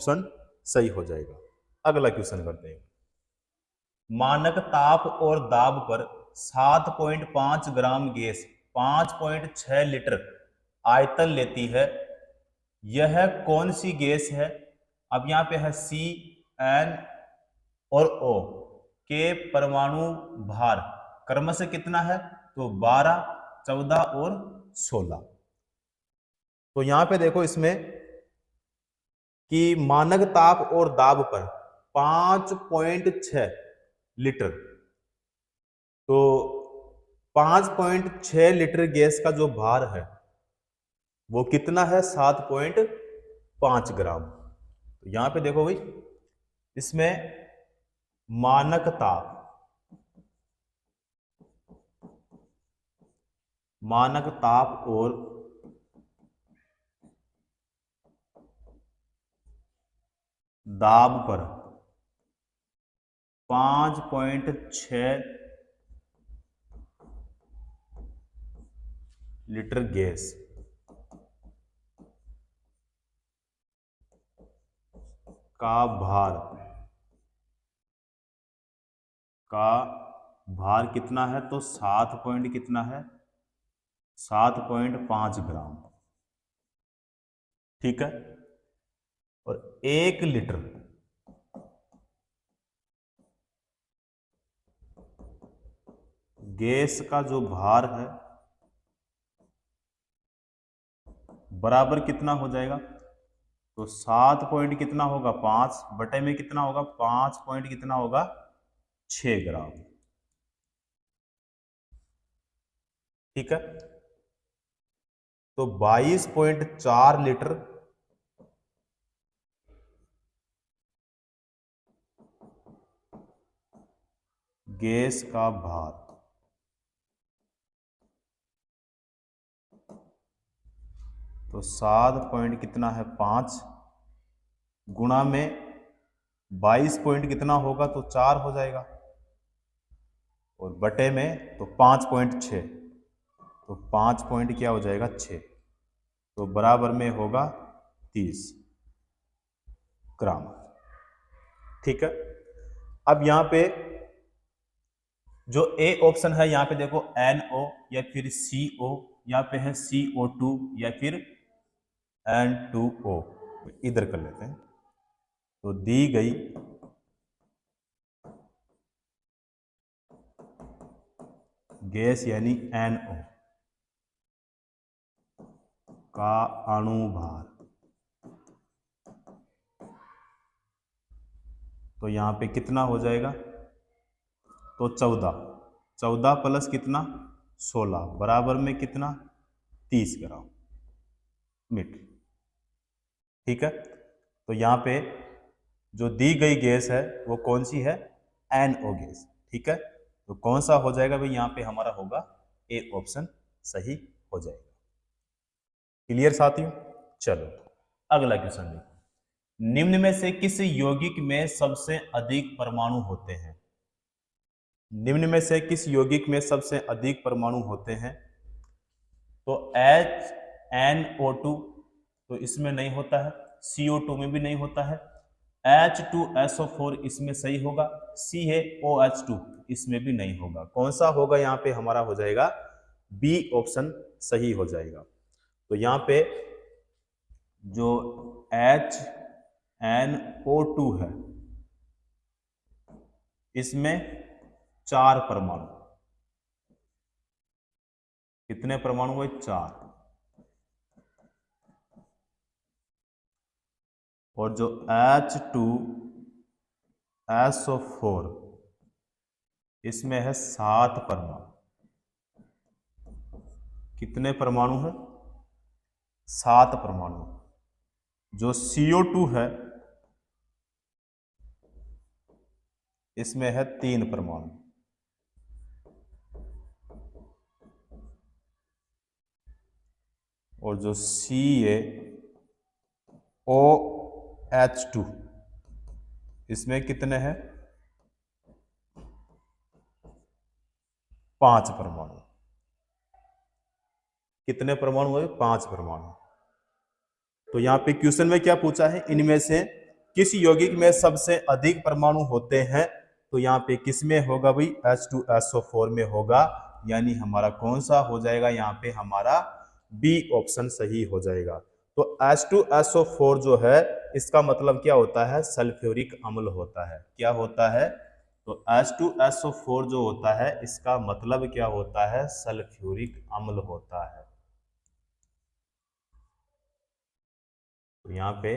Option सही हो जाएगा। अगला क्वेश्चन करते हैं। मानक ताप और दाब पर 7.5 ग्राम गैस 5.6 लीटर आयतन लेती है, यह कौन सी गैस है? अब यहाँ पे है सी, एन और ओ के परमाणु भार क्रमशः कितना है? तो 12, 14 और 16। तो यहां पे देखो इसमें कि मानक ताप और दाब पर 5.6 लीटर, तो 5.6 लीटर गैस का जो भार है वो कितना है? 7.5 ग्राम। तो यहां पे देखो भाई, इसमें मानक ताप, मानक ताप और दाब पर 5.6 लीटर गैस का भार कितना है? तो 7 पॉइंट कितना है? 7.5 ग्राम। ठीक है। और 1 लीटर गैस का जो भार है बराबर कितना हो जाएगा? तो 7 पॉइंट कितना होगा? 5 बटे में कितना होगा? 5 पॉइंट कितना होगा? 6 ग्राम। ठीक है। तो 22.4 लीटर गैस का भार तो 7 पॉइंट कितना है? 5 गुणा में 22 पॉइंट कितना होगा? तो 4 हो जाएगा, और बटे में तो 5.6, तो 5 पॉइंट क्या हो जाएगा? 6, तो बराबर में होगा 30 ग्राम। ठीक है। अब यहां पे जो ए ऑप्शन है, यहां पे देखो NO या फिर CO, यहाँ पे है CO2 या फिर N2O, इधर कर लेते हैं। तो दी गई गैस यानी NO का अणु भार, तो यहां पे कितना हो जाएगा? तो 14 प्लस कितना? 16 बराबर में कितना? 30 ग्राम मीटर। ठीक है। तो यहां पे जो दी गई गैस है वो कौन सी है? NO gas. ठीक है। तो कौन सा हो जाएगा भाई? यहां पे हमारा होगा ए ऑप्शन सही हो जाएगा। क्लियर साथियों? चलो अगला क्वेश्चन देखो। निम्न में से किस यौगिक में सबसे अधिक परमाणु होते हैं? निम्न में से किस यौगिक में सबसे अधिक परमाणु होते हैं? तो HNO2 तो इसमें नहीं होता है, CO2 में भी नहीं होता है, H2SO4 इसमें सही होगा, CaOH2 इसमें भी नहीं होगा। कौन सा होगा? यहाँ पे हमारा हो जाएगा बी ऑप्शन सही हो जाएगा। तो यहाँ पे जो HNO2 है इसमें 4 परमाणु, कितने परमाणु हुए? 4। और जो H2SO4 इसमें है 7 परमाणु। कितने परमाणु है? 7 परमाणु। जो CO2 है इसमें है 3 परमाणु। और जो CaOH2 इसमें कितने हैं? 5 परमाणु। कितने परमाणु हुए? 5 परमाणु। तो यहां पे क्वेश्चन में क्या पूछा है? इनमें से किस यौगिक में सबसे अधिक परमाणु होते हैं? तो यहाँ पे किस में होगा भाई? H2SO4 में होगा, यानी हमारा कौन सा हो जाएगा? यहाँ पे हमारा बी ऑप्शन सही हो जाएगा। तो H2SO4 जो है इसका मतलब क्या होता है? सल्फ्यूरिक अम्ल होता है। क्या होता है? तो H2SO4 जो होता है इसका मतलब क्या होता है? सल्फ्यूरिक अम्ल होता है। तो यहाँ पे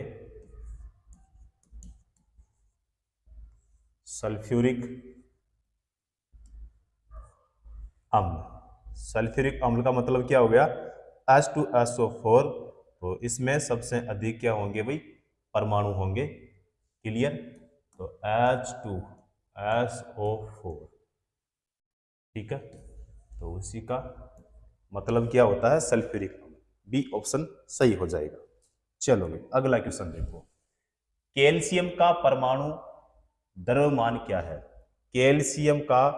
सल्फ्यूरिक अम्ल, सल्फ्यूरिक अम्ल का मतलब क्या हो गया? H2SO4। तो इसमें सबसे अधिक क्या होंगे भाई? परमाणु होंगे। क्लियर? तो H2SO4, ठीक है। तो उसी का मतलब क्या होता है? सल्फ्यूरिक अम्ल। बी ऑप्शन सही हो जाएगा। चलो भाई अगला क्वेश्चन देखो। कैल्शियम का परमाणु द्रव्यमान क्या है? कैल्शियम का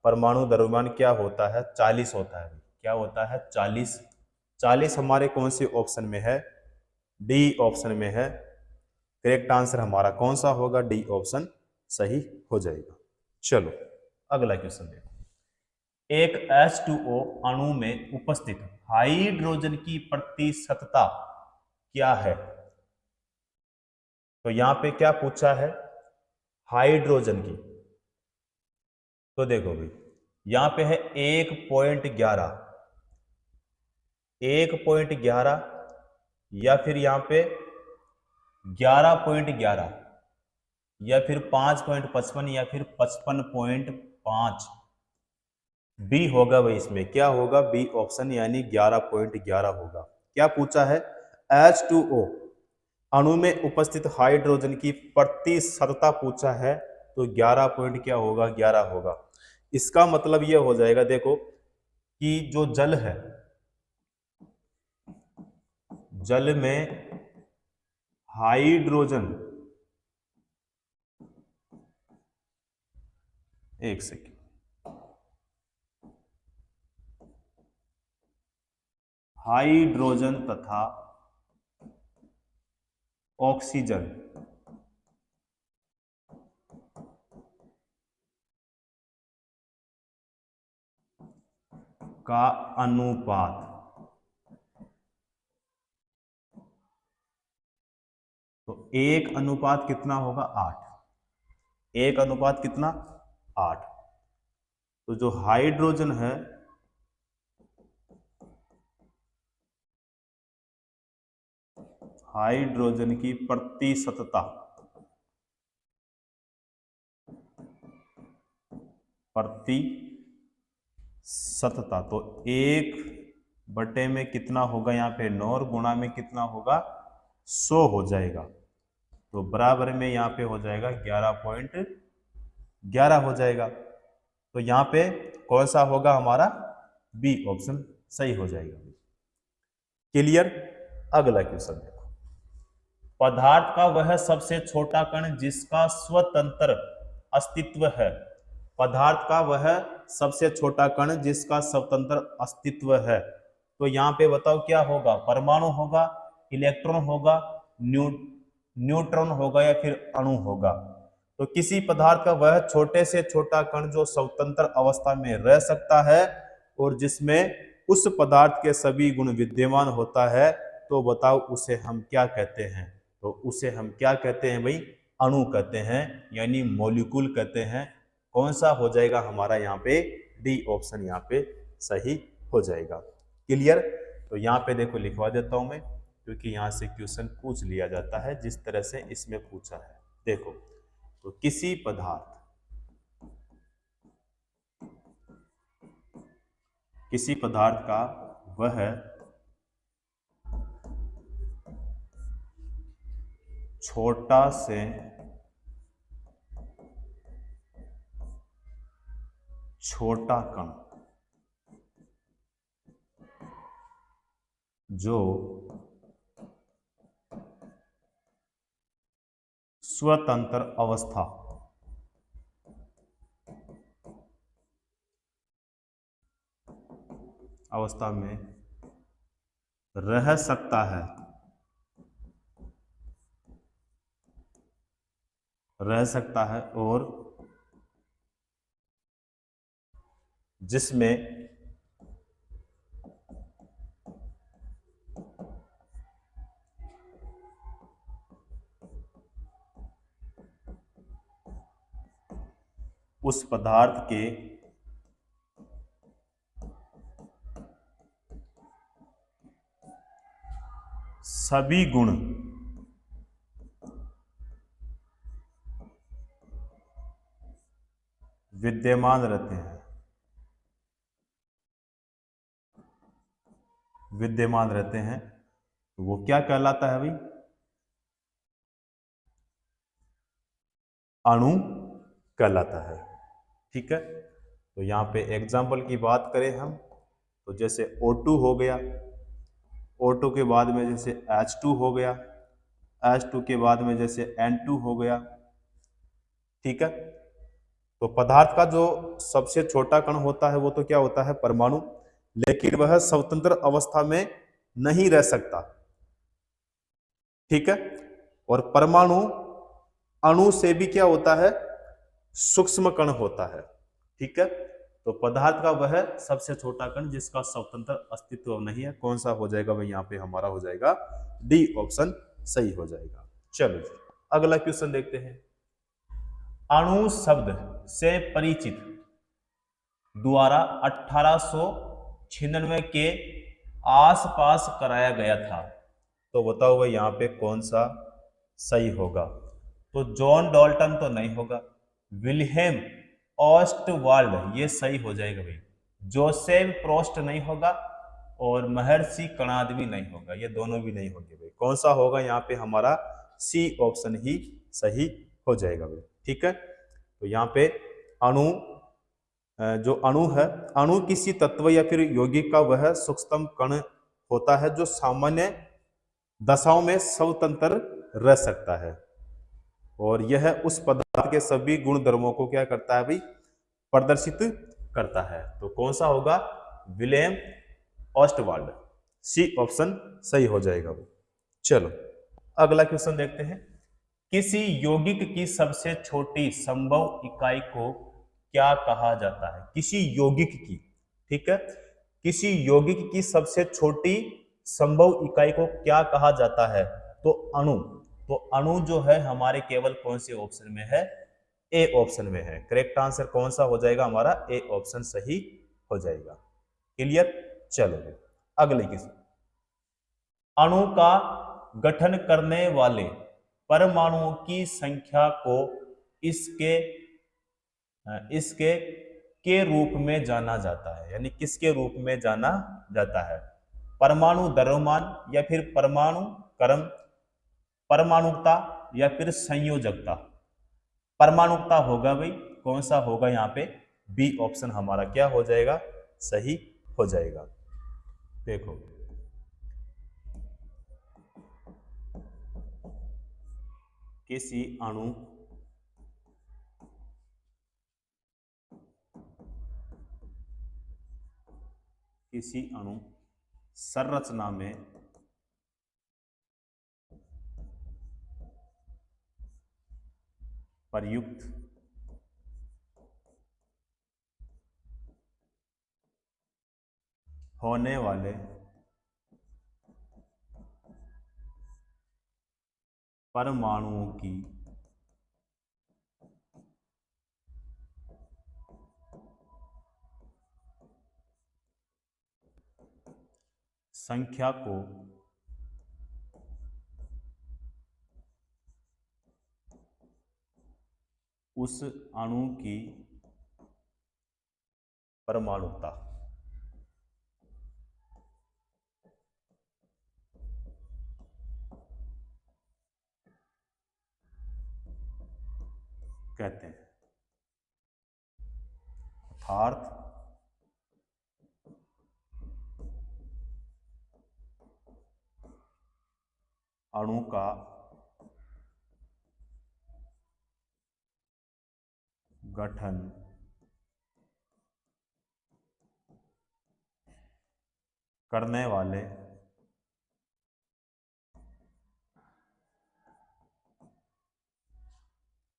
परमाणु द्रव्यमान क्या होता है? 40 होता है। क्या होता है? 40। 40 हमारे कौन से ऑप्शन में है? डी ऑप्शन में है। करेक्ट आंसर हमारा कौन सा होगा? डी ऑप्शन सही हो जाएगा। चलो अगला क्वेश्चन देखो। एक H2O अणु में उपस्थित हाइड्रोजन की प्रतिशतता क्या है? तो यहां पे क्या पूछा है? हाइड्रोजन की। तो देखो भाई यहां पे है 1.11, 1.11 या फिर यहां पे 11.11 या फिर 5.55 या फिर 55.5। बी होगा भाई। इसमें क्या होगा? बी ऑप्शन यानी 11.11 होगा। क्या पूछा है? H2O अणु में उपस्थित हाइड्रोजन की प्रतिशतता पूछा है। तो 11 पॉइंट क्या होगा? 11 होगा। इसका मतलब यह हो जाएगा, देखो कि जो जल है, जल में हाइड्रोजन, एक सेकेंड, हाइड्रोजन तथा ऑक्सीजन का अनुपात, तो 1 अनुपात कितना होगा? 8। 1 अनुपात कितना? 8। तो जो हाइड्रोजन है हाइड्रोजन की प्रतिशतता, प्रतिशतता तो 1 में कितना होगा? यहाँ पे 9 और गुणा में कितना होगा? 100 हो जाएगा। तो बराबर में यहाँ पे हो जाएगा 11.11 हो जाएगा। तो यहाँ पे कौन सा होगा हमारा? बी ऑप्शन सही हो जाएगा। क्लियर? अगला क्वेश्चन देखो। पदार्थ का वह सबसे छोटा कण जिसका स्वतंत्र अस्तित्व है। पदार्थ का वह सबसे छोटा कण जिसका स्वतंत्र अस्तित्व है। तो यहाँ पे बताओ क्या होगा? परमाणु होगा, इलेक्ट्रॉन होगा, न्यूट्रॉन होगा या फिर अणु होगा? तो किसी पदार्थ का वह छोटे से छोटा कण जो स्वतंत्र अवस्था में रह सकता है और जिसमें उस पदार्थ के सभी गुण विद्यमान होता है, तो बताओ उसे हम क्या कहते हैं? तो उसे हम क्या कहते हैं भाई? अणु कहते हैं, यानी मॉलिक्यूल कहते हैं। कौन सा हो जाएगा हमारा यहाँ पे? डी ऑप्शन यहाँ पे सही हो जाएगा। क्लियर? तो यहाँ पे देखो लिखवा देता हूं मैं, क्योंकि यहाँ से क्वेश्चन पूछ लिया जाता है जिस तरह से इसमें पूछा है। देखो, तो किसी पदार्थ का वह छोटा से छोटा कण जो स्वतंत्र अवस्था में रह सकता है, रह सकता है और जिसमें उस पदार्थ के सभी गुण विद्यमान रहते हैं, विद्यमान रहते हैं, तो वो क्या कहलाता है भाई? अणु कहलाता है। ठीक है, तो यहाँ पे एग्जाम्पल की बात करें हम, तो जैसे O2 हो गया, O2 के बाद में जैसे H2 हो गया, H2 के बाद में जैसे N2 हो गया। ठीक है, तो पदार्थ का जो सबसे छोटा कण होता है वो तो क्या होता है? परमाणु, लेकिन वह स्वतंत्र अवस्था में नहीं रह सकता। ठीक है, और परमाणु अणु से भी क्या होता है? सूक्ष्म कण होता है। ठीक है, तो पदार्थ का वह सबसे छोटा कण जिसका स्वतंत्र अस्तित्व नहीं है, कौन सा हो जाएगा भाई? यहाँ पे हमारा हो जाएगा डी ऑप्शन सही हो जाएगा। चलो जी, अगला क्वेश्चन देखते हैं। अणु शब्द से परिचित द्वारा 1896 के आसपास कराया गया था, तो बताओ भाई यहाँ पे कौन सा सही होगा? तो जॉन डाल्टन तो नहीं होगा, विल्हेम ऑस्टवाल्ड ये सही हो जाएगा भाई, जोसेफ प्रोस्ट नहीं होगा, और महर्षि कणाद भी नहीं होगा, ये दोनों भी नहीं होंगे भाई। कौन सा होगा यहाँ पे? हमारा सी ऑप्शन ही सही हो जाएगा भाई। ठीक है, तो यहाँ पे अणु, जो अणु है, अणु किसी तत्व या फिर यौगिक का वह सूक्ष्मतम कण होता है जो सामान्य दशाओं में स्वतंत्र रह सकता है, और यह उस पदार्थ के सभी गुण धर्मों को क्या करता है भाई? प्रदर्शित करता है। तो कौन सा होगा? विलियम ऑस्टवाल्ड, सी ऑप्शन सही हो जाएगा वो। चलो अगला क्वेश्चन देखते हैं। किसी यौगिक की सबसे छोटी संभव इकाई को क्या कहा जाता है? किसी यौगिक की, ठीक है, किसी यौगिक की सबसे छोटी संभव इकाई को क्या कहा जाता है? तो अणु। तो अणु जो है हमारे केवल कौन से ऑप्शन में है? ए ऑप्शन में है। करेक्ट आंसर कौन सा हो जाएगा? हमारा ए ऑप्शन सही हो जाएगा। क्लियर? चलो अगले किसी, अणु का गठन करने वाले परमाणुओं की संख्या को इसके इसके के रूप में जाना जाता है, यानी किसके रूप में जाना जाता है? परमाणु द्रव्यमान, या फिर परमाणु क्रम, परमाणुकता, या फिर संयोजकता? परमाणुकता होगा भाई। कौन सा होगा यहाँ पे? बी ऑप्शन हमारा क्या हो जाएगा? सही हो जाएगा। देखो किसी अणु संरचना में प्रयुक्त होने वाले परमाणुओं की संख्या को उस अणु की परमाणुकता कहते हैं। अर्थात अणु का गठन करने वाले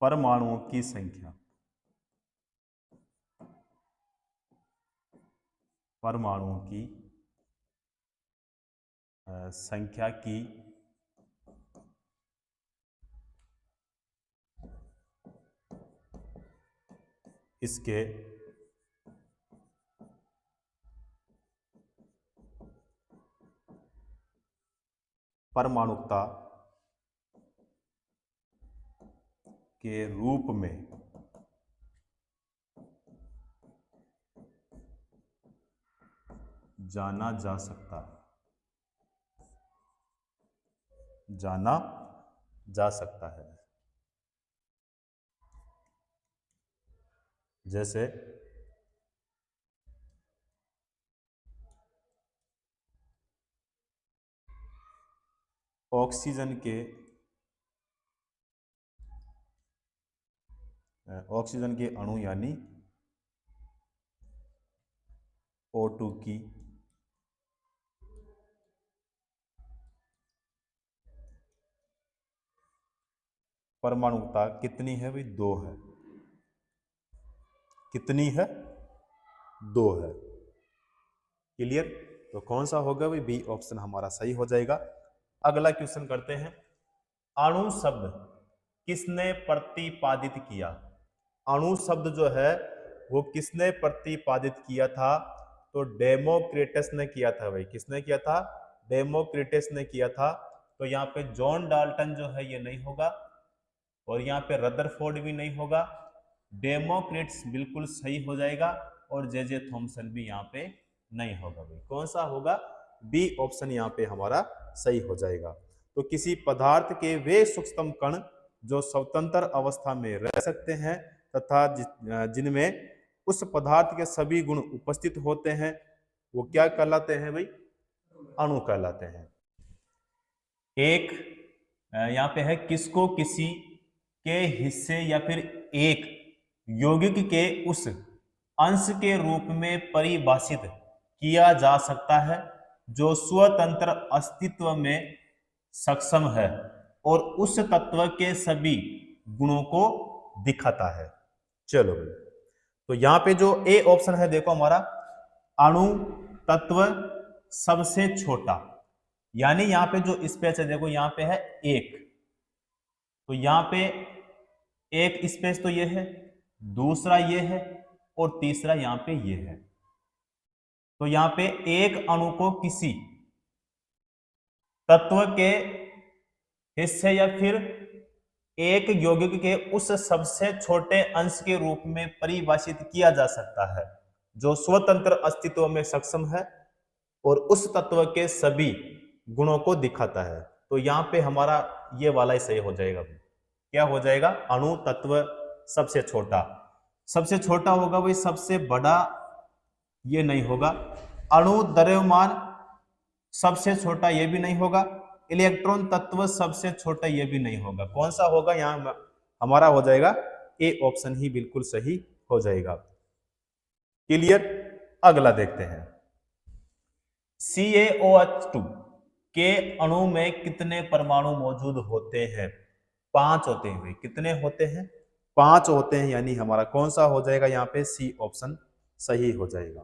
परमाणुओं की संख्या, परमाणुओं की संख्या की इसके परमाणुकता के रूप में जाना जा सकता है, जाना जा सकता है। जैसे ऑक्सीजन के अणु यानी O2 की परमाणुकता कितनी है भाई? 2 है। कितनी है? 2 है। क्लियर? तो कौन सा होगा भाई? बी ऑप्शन हमारा सही हो जाएगा। अगला क्वेश्चन करते हैं। अणु शब्द किसने प्रतिपादित किया? अणु शब्द जो है वो किसने प्रतिपादित किया था? तो डेमोक्रिटस ने किया था भाई। किसने किया था? डेमोक्रिटस ने किया था। तो यहाँ पे जॉन डाल्टन जो है ये नहीं होगा, और यहाँ पे रदरफोर्ड भी नहीं होगा। डेमोक्रिट्स बिल्कुल सही हो जाएगा, और जे थॉमसन भी यहाँ पे नहीं होगा भाई। कौन सा होगा? बी ऑप्शन यहाँ पे हमारा सही हो जाएगा। तो किसी पदार्थ के वे सूक्ष्म कण जो स्वतंत्र अवस्था में रह सकते हैं तथा जिनमें उस पदार्थ के सभी गुण उपस्थित होते हैं, वो क्या कहलाते हैं भाई? अणु कहलाते हैं। एक यहाँ पे है, किसको किसी के हिस्से या फिर एक यौगिक के उस अंश के रूप में परिभाषित किया जा सकता है जो स्वतंत्र अस्तित्व में सक्षम है और उस तत्व के सभी गुणों को दिखाता है। चलो भाई, तो यहां पे जो ए ऑप्शन है देखो हमारा, अणु तत्व सबसे छोटा, यानी यहां पे जो स्पेस है देखो, यहां पे है एक, तो यहां पे एक स्पेस तो ये है, दूसरा ये है, और तीसरा यहां पे ये है। तो यहां पे एक अणु को किसी तत्व के हिस्से या फिर एक यौगिक के उस सबसे छोटे अंश के रूप में परिभाषित किया जा सकता है जो स्वतंत्र अस्तित्व में सक्षम है और उस तत्व के सभी गुणों को दिखाता है। तो यहां पे हमारा ये वाला ही सही हो जाएगा। क्या हो जाएगा? अणु तत्व सबसे छोटा। सबसे छोटा होगा भाई, सबसे बड़ा ये नहीं होगा। अणु द्रव्यमान सबसे छोटा ये भी नहीं होगा। इलेक्ट्रॉन तत्व सबसे छोटा ये भी नहीं होगा। कौन सा होगा? यहां हमारा हो जाएगा ए ऑप्शन ही बिल्कुल सही हो जाएगा। क्लियर? अगला देखते हैं। CaOH2 के अणु में कितने परमाणु मौजूद होते हैं? 5 होते हैं भाई। कितने होते हैं? 5 होते हैं, यानी हमारा कौन सा हो जाएगा? यहाँ पे सी ऑप्शन सही हो जाएगा।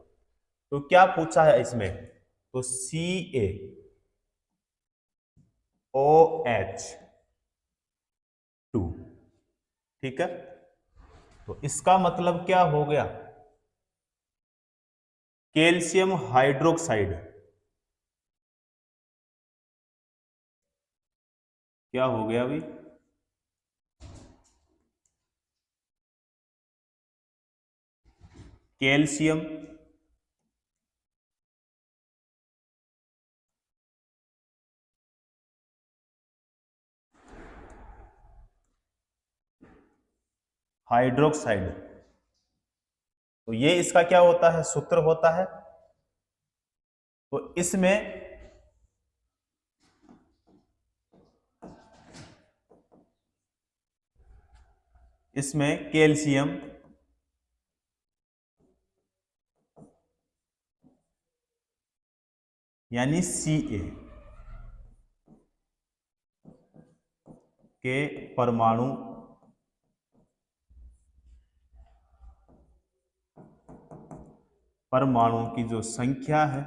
तो क्या पूछा है इसमें? तो CaOH2, ठीक है। तो इसका मतलब क्या हो गया? Calcium hydroxide. क्या हो गया भाई? Calcium hydroxide. तो ये इसका क्या होता है? सूत्र होता है। तो इसमें कैल्शियम यानी Ca के परमाणु परमाणुओं की जो संख्या है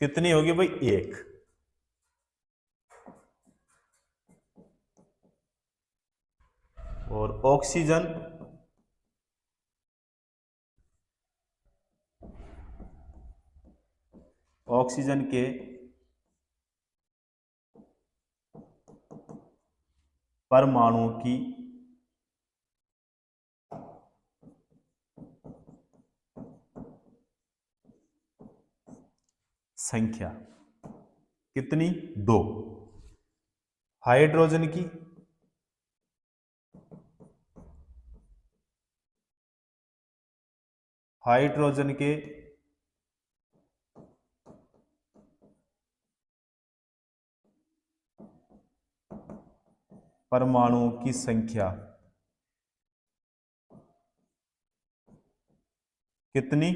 कितनी होगी भाई? 1। और ऑक्सीजन के परमाणुओं की संख्या कितनी? 2। हाइड्रोजन की हाइड्रोजन के परमाणुओं की संख्या कितनी?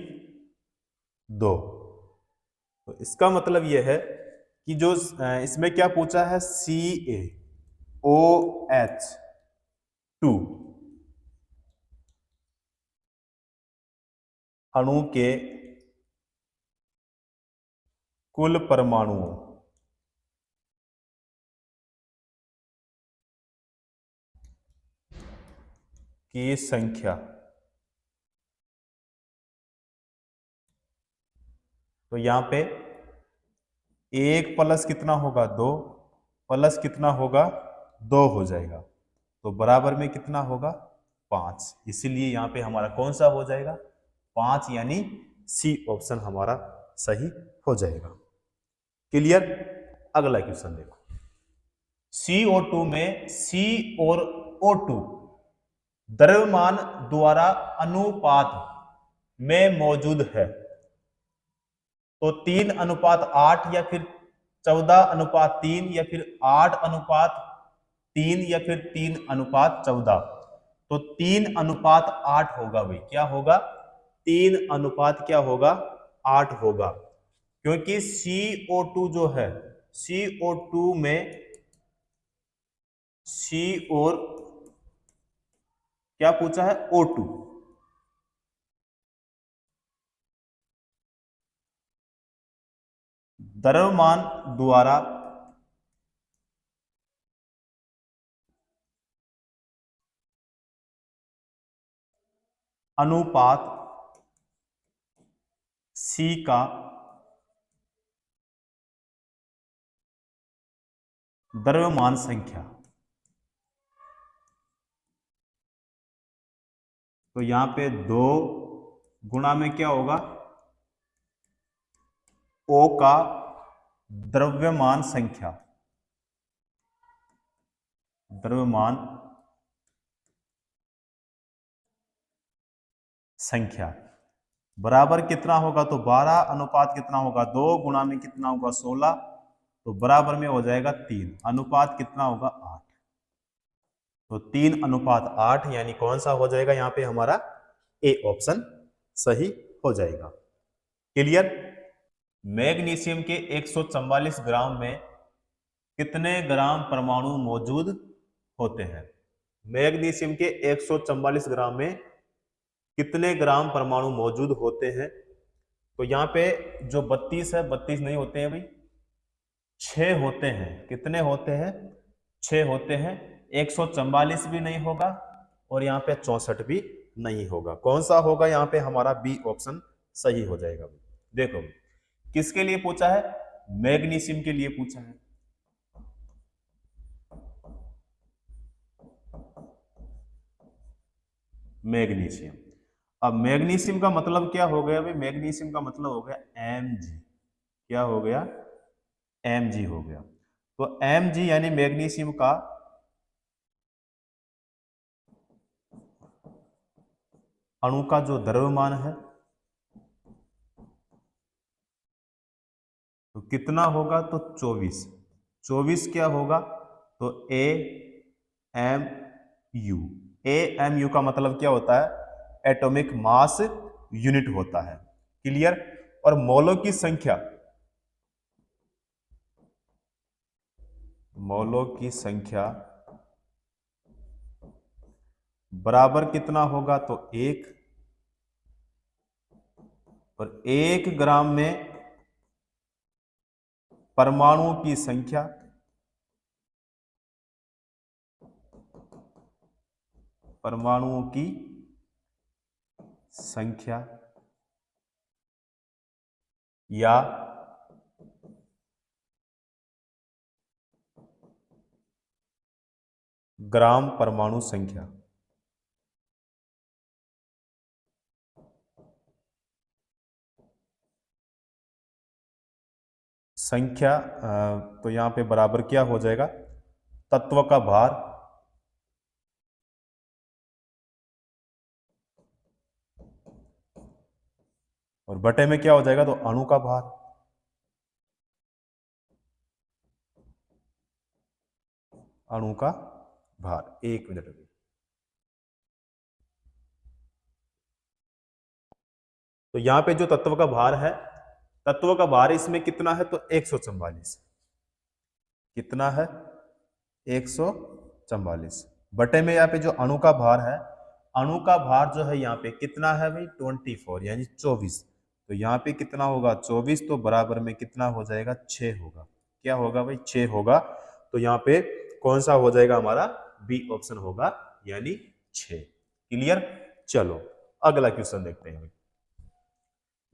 2। तो इसका मतलब यह है कि जो इसमें क्या पूछा है, CaOH2 अणु के कुल परमाणुओं की संख्या, तो यहां पे 1 प्लस कितना होगा? 2 प्लस कितना होगा? 2 हो जाएगा। तो बराबर में कितना होगा? 5। इसीलिए यहां पे हमारा कौन सा हो जाएगा? 5, यानी सी ऑप्शन हमारा सही हो जाएगा। क्लियर? अगला क्वेश्चन देखो। CO2 में C और O2 द्रव्यमान द्वारा अनुपात में मौजूद है, तो 3:8 या फिर 14:3 या फिर 8:3 या फिर 3:14। तो 3:8 होगा भाई। क्या होगा? 3 क्या होगा? 8 होगा। क्योंकि CO2 जो है, CO2 में C और क्या पूछा है? O2। द्रव्यमान द्वारा अनुपात C का द्रव्यमान संख्या, तो यहां पे 2 गुणा में क्या होगा? O का द्रव्यमान संख्या, द्रव्यमान संख्या बराबर कितना होगा? तो 12 अनुपात कितना होगा? 2 गुणा में कितना होगा? 16। तो बराबर में हो जाएगा 3। अनुपात कितना होगा? 8। तो 3:8, यानी कौन सा हो जाएगा यहाँ पे हमारा? ए ऑप्शन सही हो जाएगा। क्लियर? मैग्नीशियम के 144 ग्राम में कितने ग्राम परमाणु मौजूद होते हैं? मैग्नीशियम के 144 ग्राम में कितने ग्राम परमाणु मौजूद होते हैं? तो यहाँ पे जो 32 है, 32 नहीं होते हैं भाई, 6 होते हैं। कितने होते हैं? 6 होते हैं। 144 भी नहीं होगा और यहाँ पे 64 भी नहीं होगा। कौन सा होगा यहाँ पे? हमारा बी ऑप्शन सही हो जाएगा। देखो किसके लिए पूछा है? मैग्नीशियम के लिए पूछा है। मैग्नीशियम। अब मैग्नीशियम का मतलब क्या हो गया भाई? मैग्नीशियम का मतलब हो गया Mg। क्या हो गया? Mg हो गया। तो Mg यानी मैग्नीशियम का अणु का जो द्रव्यमान है, तो कितना होगा? तो 24। 24 क्या होगा? तो AMU। AMU का मतलब क्या होता है? एटॉमिक मास यूनिट होता है। क्लियर? और मोलों की संख्या, मोलों की संख्या बराबर कितना होगा, तो 1, और 1 ग्राम में परमाणुओं की संख्या, परमाणुओं की संख्या या ग्राम परमाणु संख्या। संख्या तो यहां पे बराबर क्या हो जाएगा, तत्व का भार और बटे में क्या हो जाएगा, तो अणु का भार। अणु का भार। 1 मिनट अभी। तो यहां पे जो तत्व का भार है, तत्व का भार इसमें कितना है, तो 144। कितना है, 144 बटे में यहाँ पे जो अणु का भार है, अणु का भार जो है यहाँ पे कितना है भाई, 24 यानी 24। तो यहाँ पे कितना होगा, 24, तो बराबर में कितना हो जाएगा, 6 होगा। क्या होगा भाई, 6 होगा। तो यहाँ पे कौन सा हो जाएगा हमारा, बी ऑप्शन होगा, यानी 6। क्लियर। चलो अगला क्वेश्चन देखते हैं।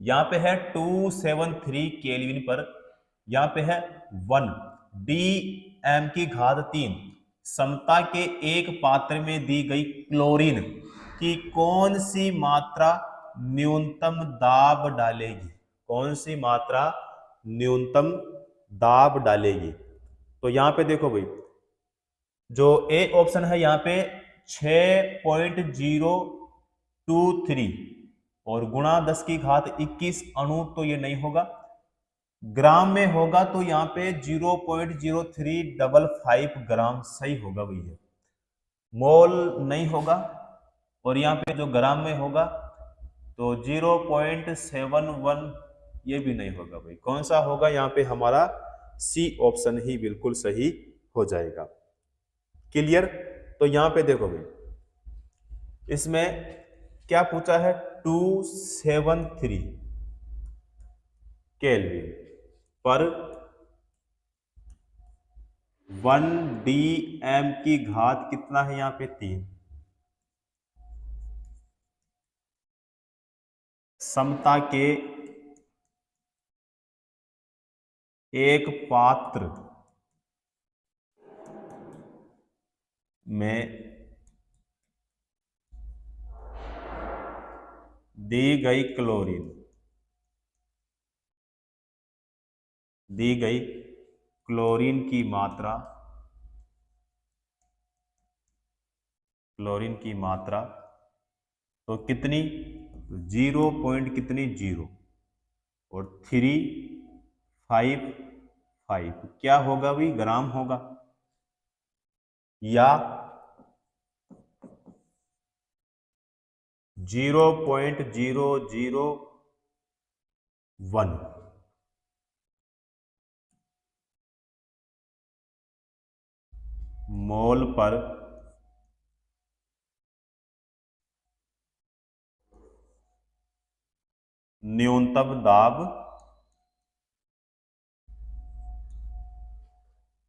यहाँ पे है 273 केल्विन पर, यहाँ पे है 1 DM की घात 3 समता के एक पात्र में दी गई क्लोरीन की कौन सी मात्रा न्यूनतम दाब डालेगी। कौन सी मात्रा न्यूनतम दाब डालेगी। तो यहां पे देखो भाई, जो ए ऑप्शन है यहाँ पे 6.023 और गुणा 10 की घात 21 अणु, तो ये नहीं होगा। ग्राम में होगा तो यहाँ पे 0.0355 ग्राम सही होगा भैया। मोल नहीं होगा, और यहाँ पे जो ग्राम में होगा तो 0.71 ये भी नहीं होगा भाई। कौन सा होगा यहाँ पे, हमारा सी ऑप्शन ही बिल्कुल सही हो जाएगा। क्लियर। तो यहां पे देखो भाई, इसमें क्या पूछा है, 273 केल्विन पर 1 DM की घात कितना है, यहां पे 3 समता के एक पात्र में दी गई क्लोरीन, दी गई क्लोरीन की मात्रा, क्लोरीन की मात्रा तो कितनी, 0 पॉइंट कितनी, 0 और 355 क्या होगा भाई, ग्राम होगा, या 0.001 मोल पर न्यूनतम दाब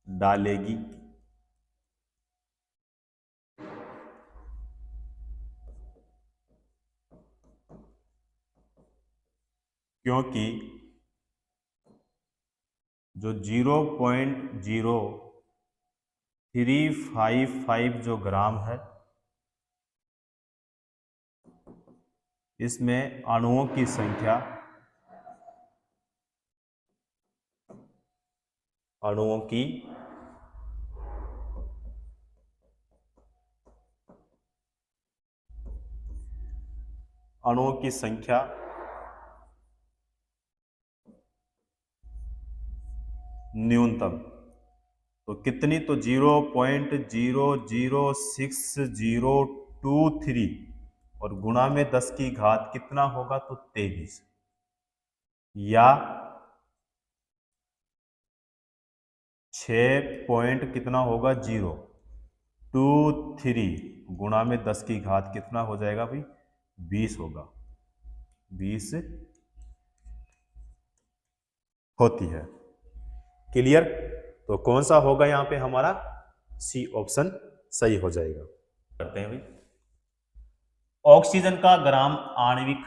डालेगी। क्योंकि जो 0.0355 जो ग्राम है, इसमें अणुओं की संख्या, अणुओं की अणुओं की संख्या न्यूनतम तो कितनी, तो 0.00623 और गुणा में 10 की घात कितना होगा, तो 23 या 6 पॉइंट कितना होगा, 023 गुणा में 10 की घात कितना हो जाएगा भाई, 20 होगा, 20 होती है। क्लियर? तो कौन सा होगा यहाँ पे हमारा, सी ऑप्शन सही हो जाएगा। करते हैं भाई, ऑक्सीजन का ग्राम आणविक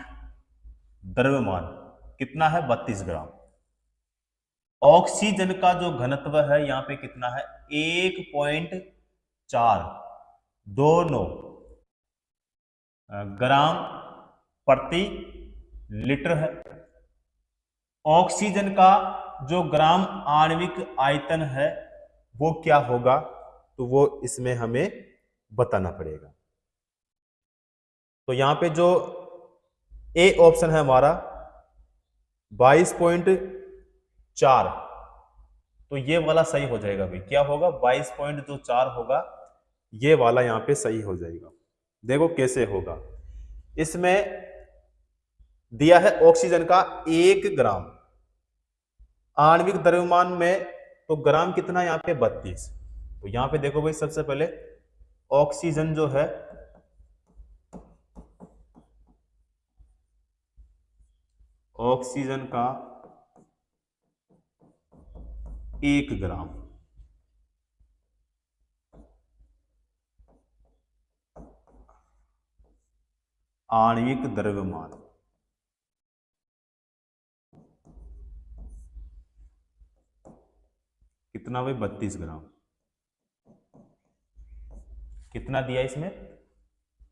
द्रव्यमान कितना है, 32 ग्राम। ऑक्सीजन का जो घनत्व है यहाँ पे कितना है, 1.429 ग्राम प्रति लीटर है। ऑक्सीजन का जो ग्राम आणविक आयतन है वो क्या होगा, तो वो इसमें हमें बताना पड़ेगा। तो यहां पे जो ए ऑप्शन है हमारा 22.4, तो ये वाला सही हो जाएगा भाई। क्या होगा, 22.4 होगा, ये वाला यहां पे सही हो जाएगा। देखो कैसे होगा, इसमें दिया है ऑक्सीजन का 1 ग्राम, आणविक द्रव्यमान में तो ग्राम कितना है यहाँ पे, 32। तो यहां पे देखो भाई, सबसे पहले ऑक्सीजन जो है ऑक्सीजन का 1 ग्राम आणविक द्रव्यमान कितना भाई, 32 ग्राम। कितना दिया इसमें,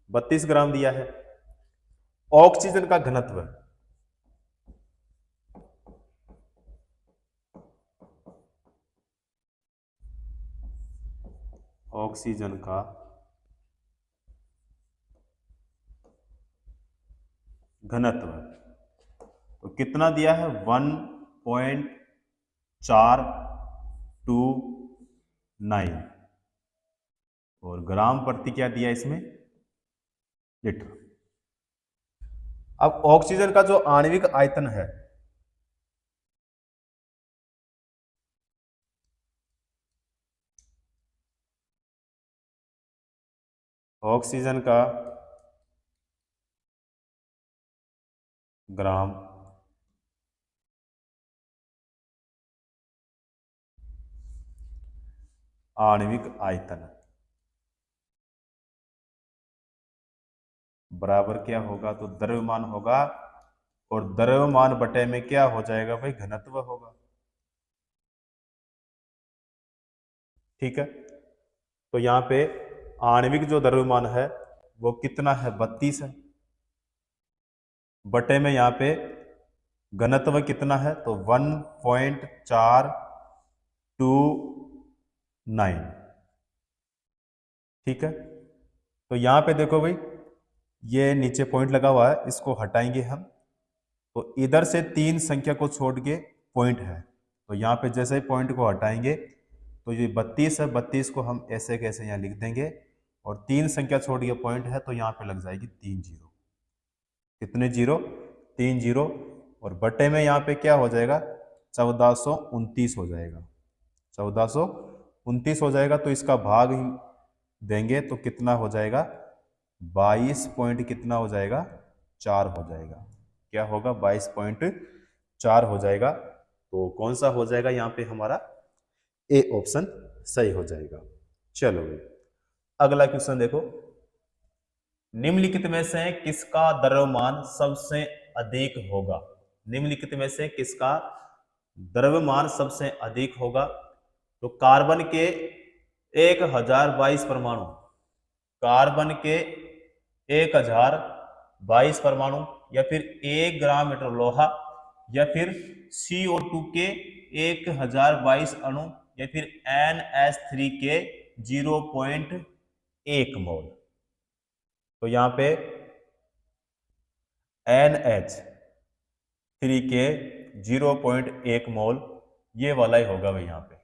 32 ग्राम दिया है। ऑक्सीजन का घनत्व, ऑक्सीजन का घनत्व तो कितना दिया है, 1.429 और ग्राम प्रति क्या दिया इसमें, लीटर। अब ऑक्सीजन का जो आणविक आयतन है, ऑक्सीजन का ग्राम आणविक आयतन बराबर क्या होगा, तो द्रव्यमान होगा, और द्रव्यमान बटे में क्या हो जाएगा भाई, घनत्व होगा। ठीक है, तो यहां पे आणविक जो द्रव्यमान है वो कितना है, 32 है, बटे में यहां पे घनत्व कितना है, तो 1.429। ठीक है, तो यहां पे देखो भाई, ये नीचे पॉइंट लगा हुआ है, इसको हटाएंगे हम, तो इधर से 3 संख्या को छोड़ के पॉइंट है, तो यहाँ पे जैसे ही पॉइंट को हटाएंगे तो ये 32 है, 32 को हम ऐसे कैसे यहाँ लिख देंगे, और 3 संख्या छोड़ के पॉइंट है, तो यहाँ पे लग जाएगी 3 जीरो। कितने जीरो, 3 जीरो, और बटे में यहाँ पे क्या हो जाएगा, 1429 हो जाएगा, 1429 हो जाएगा। तो इसका भाग देंगे तो कितना हो जाएगा, 22 पॉइंट कितना हो जाएगा, 4 हो जाएगा। क्या होगा, 22.4 हो जाएगा। तो कौन सा हो जाएगा यहाँ पे हमारा, ए ऑप्शन सही हो जाएगा। चलो अगला क्वेश्चन देखो, निम्नलिखित में से किसका द्रव्यमान सबसे अधिक होगा, निम्नलिखित में से किसका द्रव्यमान सबसे अधिक होगा, तो कार्बन के 1022 परमाणु, कार्बन के 1022 परमाणु, या फिर 1 ग्राम मीटर लोहा, या फिर CO2 के 1022 अणु, या फिर NH3 के 0.1 मोल। तो यहां पे NH3 के 0.1 मोल, ये वाला ही होगा भाई। यहां पे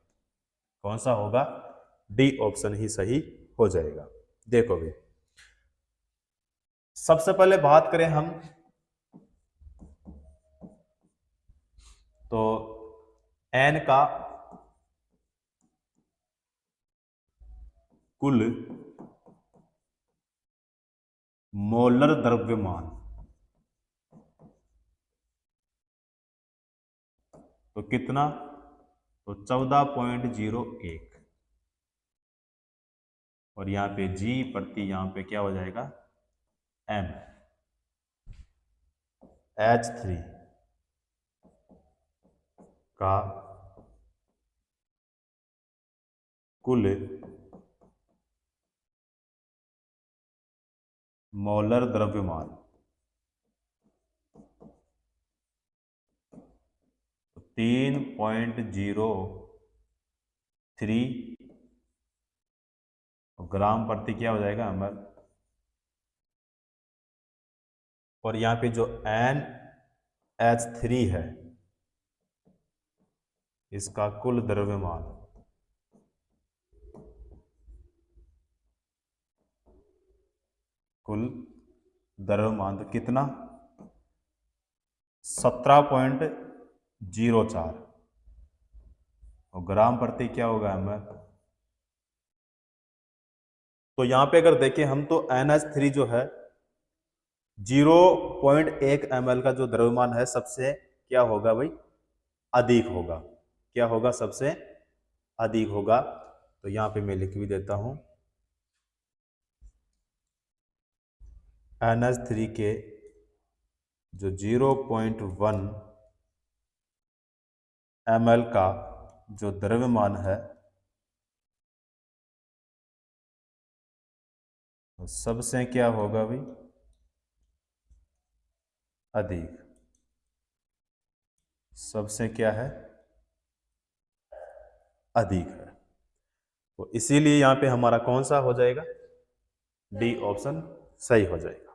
कौन सा होगा, डी ऑप्शन ही सही हो जाएगा। देखो भाई, सबसे पहले बात करें हम, तो N का कुल मोलर द्रव्यमान, तो कितना, तो 14.01, और यहाँ पे जी प्रति यहाँ पे क्या हो जाएगा एम। H3 का कुल मोलर द्रव्यमान, तो 3.03 ग्राम प्रति क्या हो जाएगा ml, और यहाँ पे जो NH3 है इसका कुल द्रव्यमान, कुल द्रव्यमान तो कितना 17.04, और ग्राम प्रति क्या होगा ml। तो यहां पे अगर देखें हम तो NH3 जो है 0.1 ml का जो द्रव्यमान है सबसे क्या होगा भाई अधिक होगा, क्या होगा सबसे अधिक होगा। तो यहां पे मैं लिख भी देता हूं NH3 के जो 0.1 ml का जो द्रव्यमान है तो सबसे क्या होगा भाई अधिक, सबसे क्या है अधिक है। तो इसीलिए यहां पे हमारा कौन सा हो जाएगा, डी ऑप्शन सही हो जाएगा।